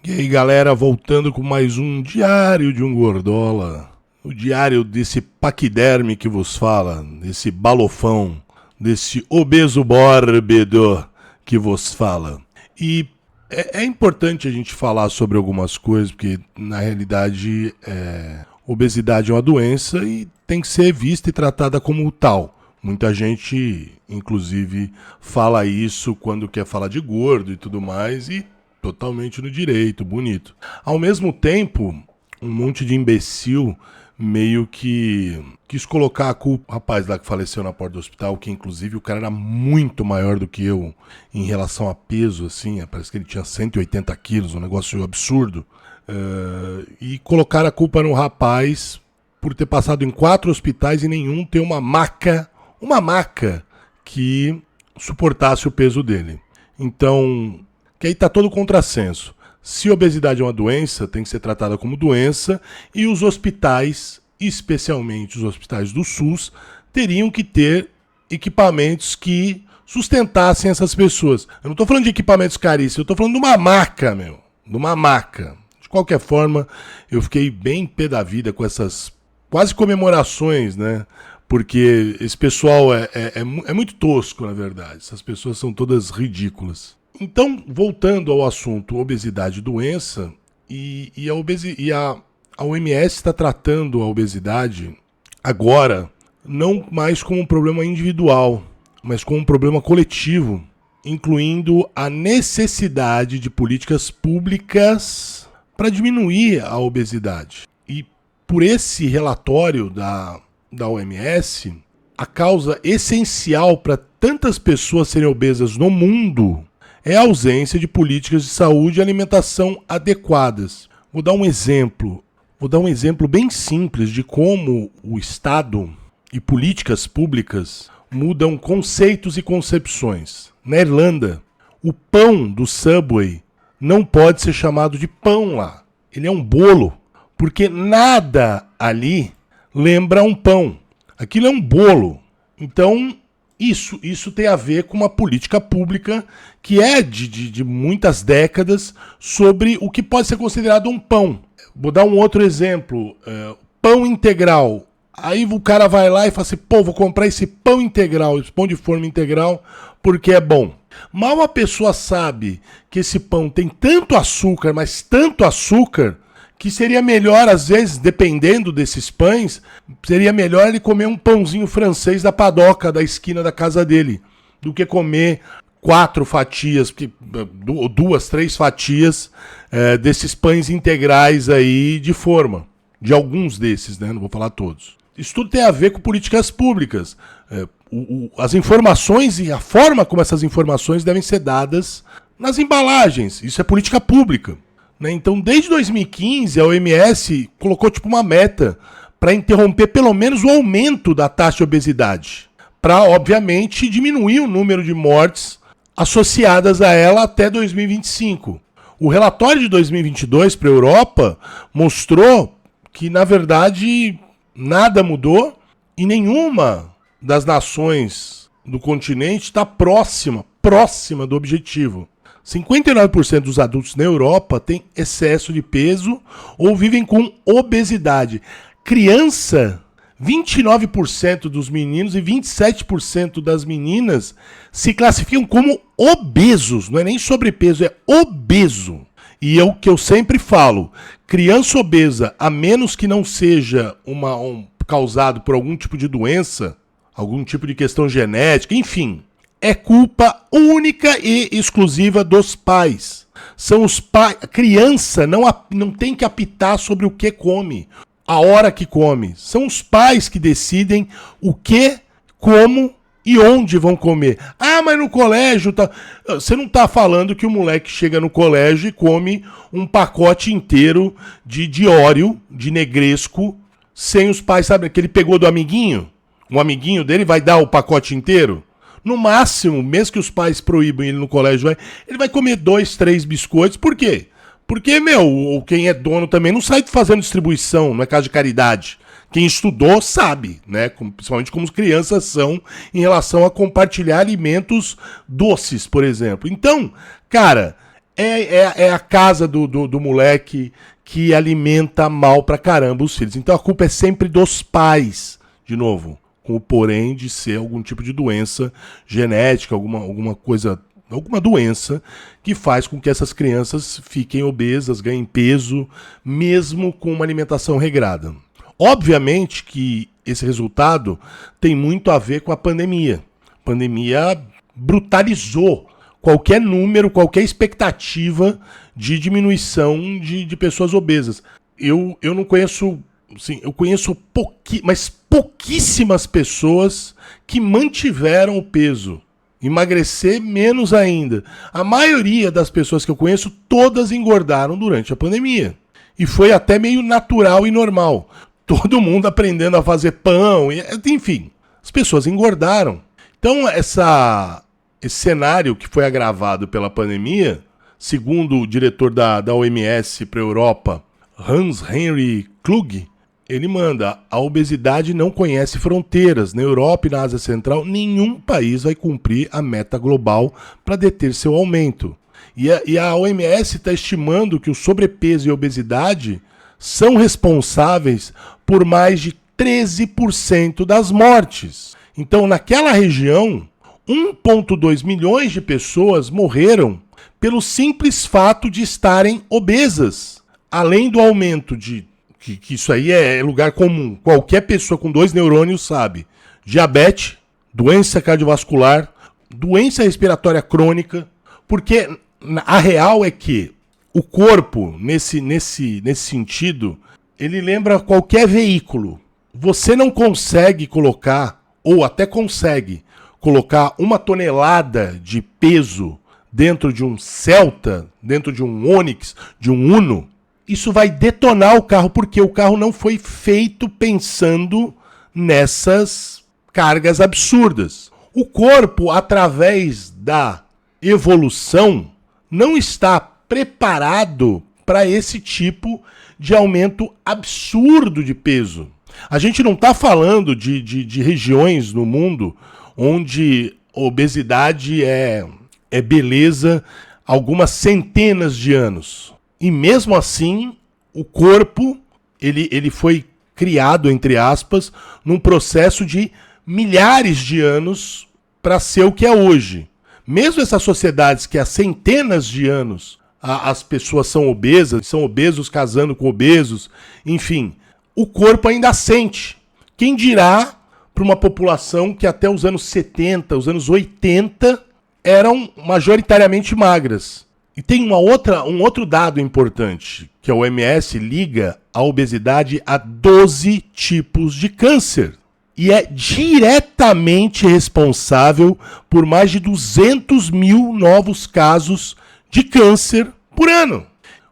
E aí, galera, voltando com mais um Diário de um Gordola. O diário desse paquiderme que vos fala, desse balofão, desse obeso bórbido que vos fala. E é importante a gente falar sobre algumas coisas, porque na realidade obesidade é uma doença e tem que ser vista e tratada como tal. Muita gente, inclusive, fala isso quando quer falar de gordo e tudo mais, e totalmente no direito, bonito. Ao mesmo tempo, um monte de imbecil meio que quis colocar a culpa. O rapaz lá que faleceu na porta do hospital, que inclusive o cara era muito maior do que eu em relação a peso, assim, parece que ele tinha 180 quilos, um negócio absurdo. E colocaram a culpa no rapaz por ter passado em 4 hospitais e nenhum ter uma maca que suportasse o peso dele. Então, que aí tá todo contrassenso. Se a obesidade é uma doença, tem que ser tratada como doença, e os hospitais, especialmente os hospitais do SUS, teriam que ter equipamentos que sustentassem essas pessoas. Eu não tô falando de equipamentos caríssimos, eu tô falando de uma maca, meu. De uma maca. De qualquer forma, eu fiquei bem pé da vida com essas quase comemorações, né? Porque esse pessoal é muito tosco, na verdade. Essas pessoas são todas ridículas. Então, voltando ao assunto obesidade e doença, a OMS está tratando a obesidade agora não mais como um problema individual, mas como um problema coletivo, incluindo a necessidade de políticas públicas para diminuir a obesidade. E por esse relatório da OMS, a causa essencial para tantas pessoas serem obesas no mundo é a ausência de políticas de saúde e alimentação adequadas. Vou dar um exemplo bem simples de como o Estado e políticas públicas mudam conceitos e concepções. Na Irlanda, o pão do Subway não pode ser chamado de pão lá. Ele é um bolo, porque nada ali lembra um pão. Aquilo é um bolo. Então, isso tem a ver com uma política pública que é de muitas décadas sobre o que pode ser considerado um pão. Vou dar um outro exemplo. Pão integral. Aí o cara vai lá e fala assim, vou comprar esse pão integral, esse pão de forma integral, porque é bom. Mal a pessoa sabe que esse pão tem tanto açúcar, mas tanto açúcar, que seria melhor, às vezes, dependendo desses pães, seria melhor ele comer um pãozinho francês da padoca da esquina da casa dele, do que comer 4 fatias, 2, 3 fatias desses pães integrais aí de forma. De alguns desses, né? Não vou falar todos. Isso tudo tem a ver com políticas públicas. As informações e a forma como essas informações devem ser dadas nas embalagens. Isso é política pública. Então, desde 2015, a OMS colocou uma meta para interromper pelo menos o aumento da taxa de obesidade, para, obviamente, diminuir o número de mortes associadas a ela até 2025. O relatório de 2022 para a Europa mostrou que, na verdade, nada mudou e nenhuma das nações do continente está próxima do objetivo. 59% dos adultos na Europa têm excesso de peso ou vivem com obesidade. Criança, 29% dos meninos e 27% das meninas se classificam como obesos. Não é nem sobrepeso, é obeso. E é o que eu sempre falo, criança obesa, a menos que não seja causado por algum tipo de doença, algum tipo de questão genética, enfim, é culpa única e exclusiva dos pais. São os pais. A criança não tem que apitar sobre o que come, a hora que come. São os pais que decidem o que, como e onde vão comer. Mas no colégio tá. Você não tá falando que o moleque chega no colégio e come um pacote inteiro de Oreo, de Negresco, sem os pais, sabe? Que ele pegou do amiguinho. Um amiguinho dele vai dar o pacote inteiro. No máximo, mesmo que os pais proíbam ele no colégio, ele vai comer 2, 3 biscoitos. Por quê? Porque, quem é dono também não sai fazendo distribuição, não é caso de caridade. Quem estudou sabe, né? Principalmente como as crianças são em relação a compartilhar alimentos doces, por exemplo. Então, cara, é a casa do moleque que alimenta mal pra caramba os filhos. Então a culpa é sempre dos pais, de novo, com o porém de ser algum tipo de doença genética, alguma coisa, alguma doença que faz com que essas crianças fiquem obesas, ganhem peso, mesmo com uma alimentação regrada. Obviamente que esse resultado tem muito a ver com a pandemia. A pandemia brutalizou qualquer número, qualquer expectativa de diminuição de pessoas obesas. Eu não conheço, sim, eu conheço mas pouquíssimas pessoas que mantiveram o peso. Emagrecer menos ainda. A maioria das pessoas que eu conheço, todas engordaram durante a pandemia. E foi até meio natural e normal. Todo mundo aprendendo a fazer pão, enfim, as pessoas engordaram. Então esse cenário que foi agravado pela pandemia, segundo o diretor da OMS para a Europa, Hans-Henry Kluge, ele manda: a obesidade não conhece fronteiras. Na Europa e na Ásia Central, nenhum país vai cumprir a meta global para deter seu aumento. E a OMS está estimando que o sobrepeso e a obesidade são responsáveis por mais de 13% das mortes. Então, naquela região, 1,2 milhões de pessoas morreram pelo simples fato de estarem obesas. Além do aumento que isso aí é lugar comum. Qualquer pessoa com 2 neurônios sabe. Diabetes, doença cardiovascular, doença respiratória crônica. Porque a real é que o corpo, nesse sentido, ele lembra qualquer veículo. Você não consegue colocar, ou até consegue, colocar 1 tonelada de peso dentro de um Celta, dentro de um Onix, de um Uno. Isso vai detonar o carro, porque o carro não foi feito pensando nessas cargas absurdas. O corpo, através da evolução, não está preparado para esse tipo de aumento absurdo de peso. A gente não está falando de regiões no mundo onde obesidade é beleza há algumas centenas de anos. E mesmo assim, o corpo ele foi criado, entre aspas, num processo de milhares de anos para ser o que é hoje. Mesmo essas sociedades que há centenas de anos as pessoas são obesas, são obesos casando com obesos, enfim, o corpo ainda sente. Quem dirá para uma população que até os anos 70, os anos 80 eram majoritariamente magras. E tem um outro dado importante, que a OMS liga a obesidade a 12 tipos de câncer. E é diretamente responsável por mais de 200 mil novos casos de câncer por ano.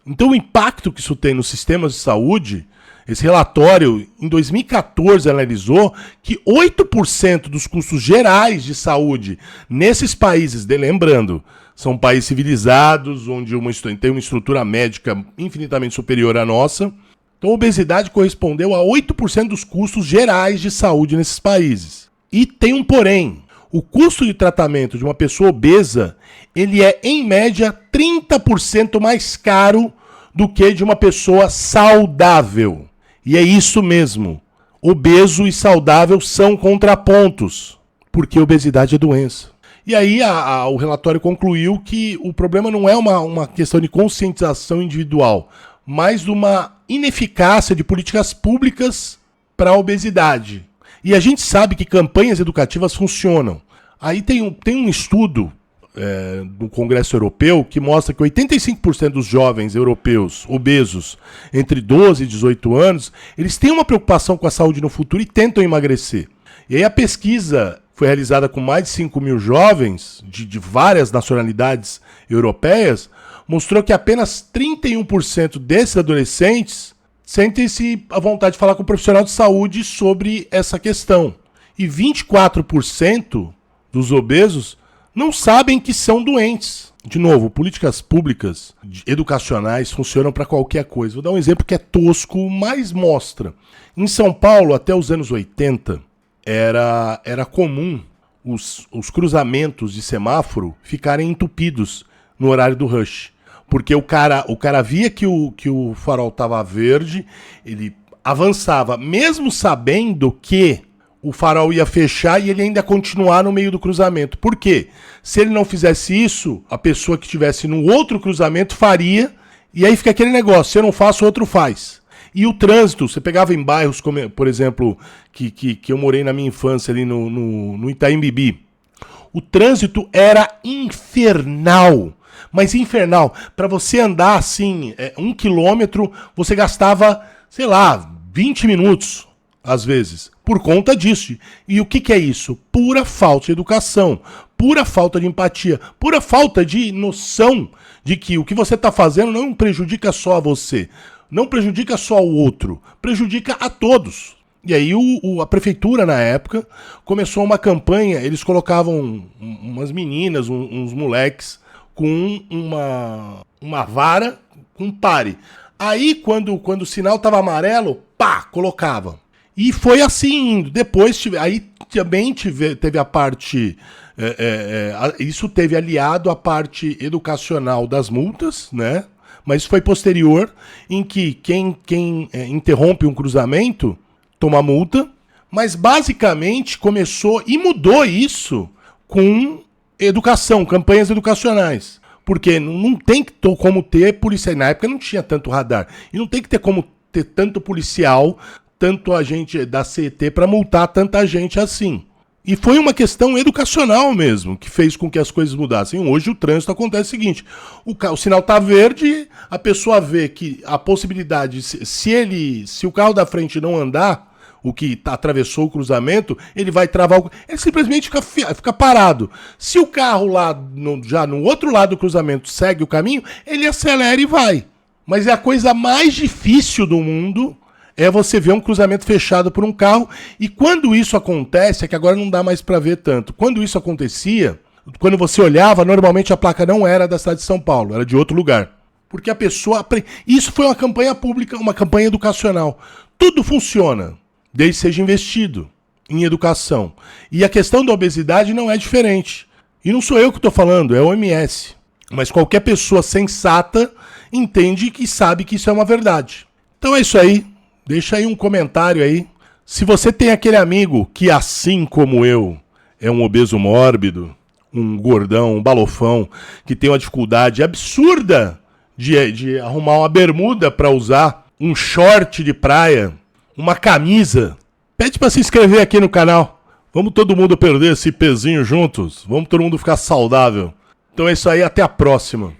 Então o impacto que isso tem nos sistemas de saúde, esse relatório em 2014 analisou que 8% dos custos gerais de saúde nesses países, lembrando, são países civilizados, onde tem uma estrutura médica infinitamente superior à nossa. Então a obesidade correspondeu a 8% dos custos gerais de saúde nesses países. E tem um porém. O custo de tratamento de uma pessoa obesa, ele é, em média, 30% mais caro do que de uma pessoa saudável. E é isso mesmo. Obeso e saudável são contrapontos, porque obesidade é doença. E aí o relatório concluiu que o problema não é uma questão de conscientização individual, mas de uma ineficácia de políticas públicas para a obesidade. E a gente sabe que campanhas educativas funcionam. Aí tem um estudo do Congresso Europeu que mostra que 85% dos jovens europeus obesos entre 12 e 18 anos, eles têm uma preocupação com a saúde no futuro e tentam emagrecer. E aí a pesquisa foi realizada com mais de 5 mil jovens de várias nacionalidades europeias, mostrou que apenas 31% desses adolescentes sentem-se à vontade de falar com um profissional de saúde sobre essa questão. E 24% dos obesos não sabem que são doentes. De novo, políticas públicas educacionais funcionam para qualquer coisa. Vou dar um exemplo que é tosco, mas mostra. Em São Paulo, até os anos 80, era comum os cruzamentos de semáforo ficarem entupidos no horário do rush. Porque o cara via que o farol estava verde, ele avançava, mesmo sabendo que o farol ia fechar e ele ainda continuar no meio do cruzamento. Por quê? Se ele não fizesse isso, a pessoa que estivesse no outro cruzamento faria, e aí fica aquele negócio, se eu não faço, o outro faz. E o trânsito, você pegava em bairros, como, por exemplo, que eu morei na minha infância ali no Itaim Bibi, o trânsito era infernal. Mas infernal. Para você andar assim, 1 quilômetro, você gastava, sei lá, 20 minutos, às vezes, por conta disso. E o que é isso? Pura falta de educação, pura falta de empatia, pura falta de noção de que o que você está fazendo não prejudica só a você, não prejudica só o outro, prejudica a todos. E aí a prefeitura, na época, começou uma campanha, eles colocavam umas meninas, uns moleques, com uma vara com pare. Aí, quando o sinal estava amarelo, pá, colocava. E foi assim indo. Depois, aí também teve a parte... isso teve aliado à parte educacional das multas, né? Mas foi posterior, em que quem interrompe um cruzamento toma multa. Mas, basicamente, começou e mudou isso com educação, campanhas educacionais. Porque não tem como ter policial. Na época não tinha tanto radar. E não tem que ter como ter tanto policial, tanto agente da CET para multar tanta gente assim. E foi uma questão educacional mesmo, que fez com que as coisas mudassem. Hoje o trânsito acontece o seguinte, o sinal está verde, a pessoa vê que a possibilidade, se o carro da frente não andar, o que atravessou o cruzamento, ele vai travar ele simplesmente fica parado. Se o carro lá, já no outro lado do cruzamento, segue o caminho, ele acelera e vai. Mas é a coisa mais difícil do mundo, é você ver um cruzamento fechado por um carro, e quando isso acontece, é que agora não dá mais para ver tanto, quando isso acontecia, quando você olhava, normalmente a placa não era da cidade de São Paulo, era de outro lugar. Porque a pessoa... Isso foi uma campanha pública, uma campanha educacional. Tudo funciona desde que seja investido em educação. E a questão da obesidade não é diferente. E não sou eu que estou falando, é a OMS. Mas qualquer pessoa sensata entende e sabe que isso é uma verdade. Então é isso aí. Deixa aí um comentário aí. Se você tem aquele amigo que, assim como eu, é um obeso mórbido, um gordão, um balofão, que tem uma dificuldade absurda de arrumar uma bermuda para usar, um short de praia, uma camisa, pede para se inscrever aqui no canal. Vamos todo mundo perder esse pezinho juntos. Vamos todo mundo ficar saudável. Então é isso aí, até a próxima.